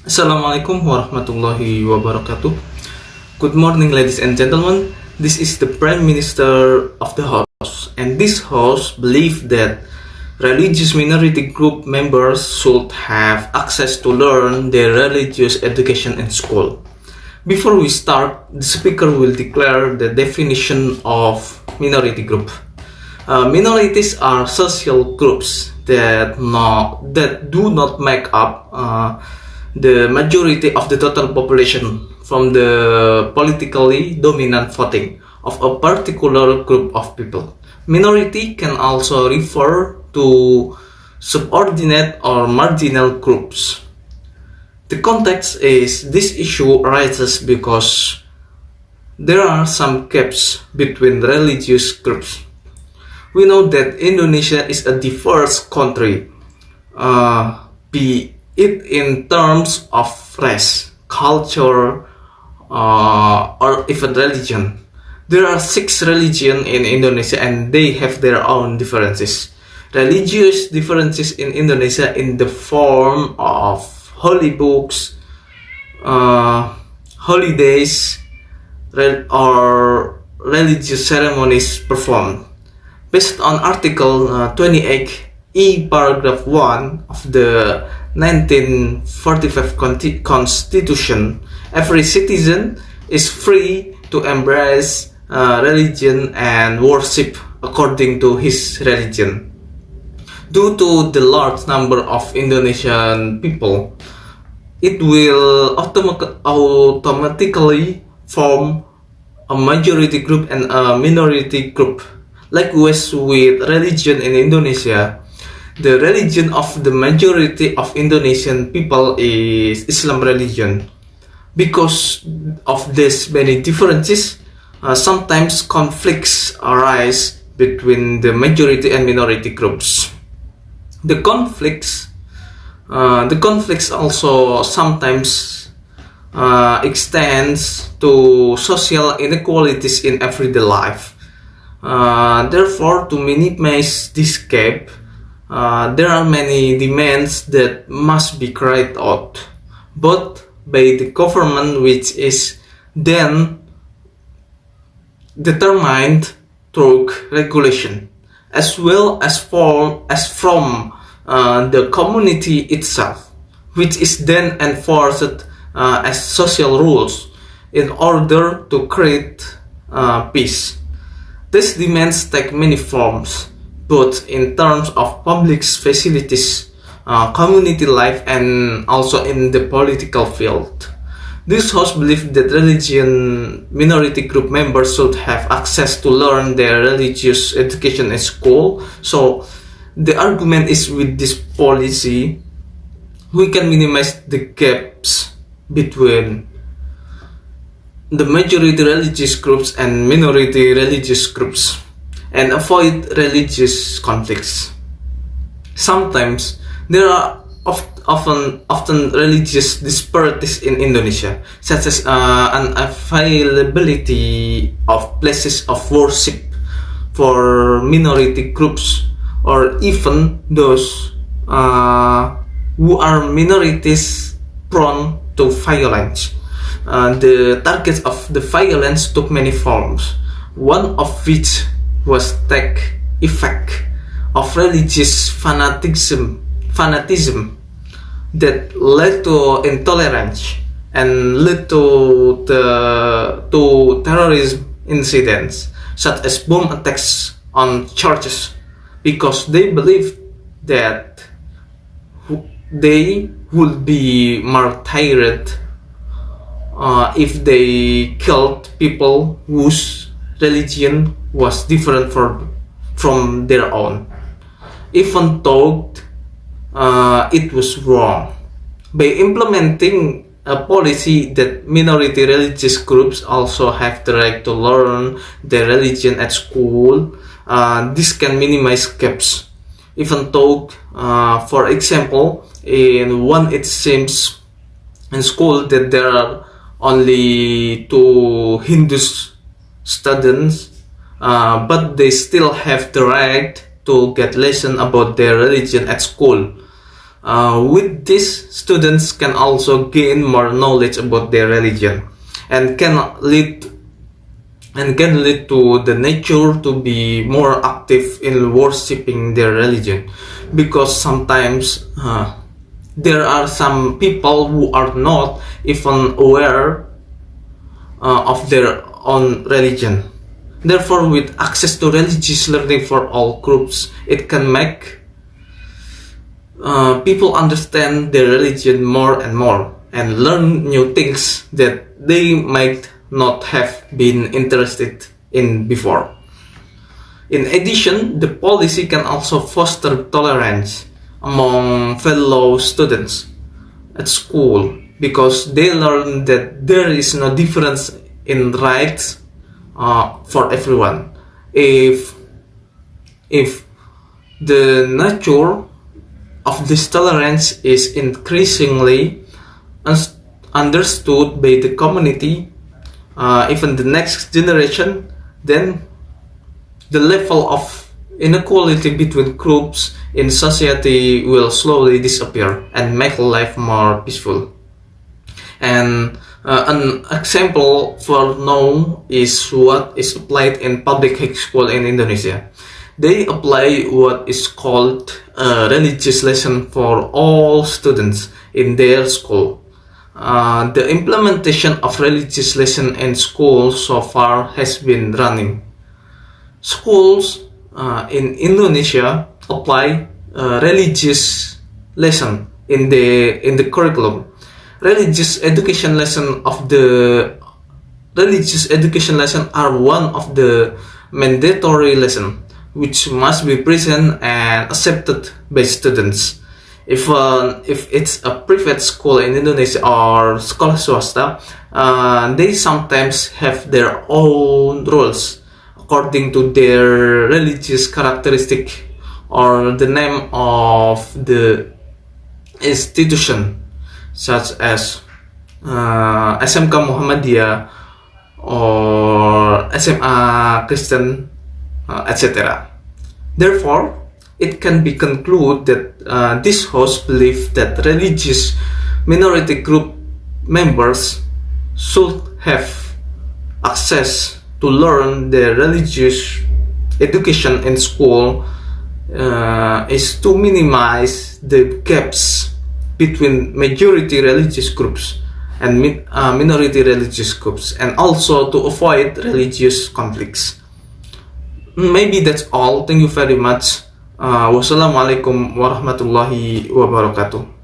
Assalamualaikum warahmatullahi wabarakatuh. Good morning, ladies and gentlemen. This is the Prime Minister of the House, and this House believes that religious minority group members should have access to learn their religious education in school. Before we start, the speaker will declare the definition of minority group. Minorities are social groups that do not make up the majority of the total population from the politically dominant voting of a particular group of people. Minority can also refer to subordinate or marginal groups. The context is this issue arises because there are some gaps between religious groups. We know that Indonesia is a diverse country, be it in terms of race, culture, or even religion. There are 6 religions in Indonesia and they have their own differences. Religious differences in Indonesia in the form of holy books, holidays, or religious ceremonies performed. Based on Article 28E, Paragraph 1 of the 1945 Constitution, every citizen is free to embrace religion and worship according to his religion. Due to the large number of Indonesian people, it will automatically form a majority group and a minority group. Likewise with religion in Indonesia, the religion of the majority of Indonesian people is Islam religion. Because of these many differences, sometimes conflicts arise between the majority and minority groups. The conflicts also sometimes extends to social inequalities in everyday life. Therefore, to minimize this gap, there are many demands that must be carried out, both by the government, which is then determined through regulation, as well as from the community itself, which is then enforced as social rules in order to create peace. These demands take many forms, both in terms of public facilities, community life, and also in the political field. This house believes that religion minority group members should have access to learn their religious education in school. So the argument is, with this policy, we can minimize the gaps between the majority religious groups and minority religious groups and avoid religious conflicts. Sometimes there are often religious disparities in Indonesia, such as unavailability of places of worship for minority groups, or even those who are minorities prone to violence. The targets of the violence took many forms, one of which was take effect of religious fanatism that led to intolerance and led to terrorism incidents, such as bomb attacks on churches, because they believed that they would be martyred if they killed people whose religion was different from their own, even though it was wrong. By implementing a policy that minority religious groups also have the right to learn their religion at school, this can minimize gaps. Even though, for example, it seems in school that there are only 2 Hindu students, but they still have the right to get lesson about their religion at school. With this, students can also gain more knowledge about their religion and can lead to the nature to be more active in worshipping their religion, because sometimes there are some people who are not even aware of their own religion. Therefore, with access to religious learning for all groups, it can make people understand their religion more and more and learn new things that they might not have been interested in before. In addition, the policy can also foster tolerance among fellow students at school, because they learn that there is no difference in rights for everyone. If the nature of this tolerance is increasingly understood by the community, even the next generation, then the level of inequality between groups in society will slowly disappear and make life more peaceful. And an example for now is what is applied in public high school in Indonesia. They apply what is called a religious lesson for all students in their school. The implementation of religious lesson in schools so far has been running. Schools in Indonesia apply religious lesson in the curriculum. Religious education lesson are one of the mandatory lesson which must be present and accepted by students. If it's a private school in Indonesia or sekolah swasta, they sometimes have their own rules according to their religious characteristic or the name of the institution, such as SMK Muhammadiyah or SMA Kristen, etc. Therefore, it can be concluded that this host believe that religious minority group members should have access to learn their religious education in school is to minimize the gaps between majority religious groups and minority religious groups, and also to avoid religious conflicts. Maybe that's all. Thank you very much. Wassalamualaikum warahmatullahi wabarakatuh.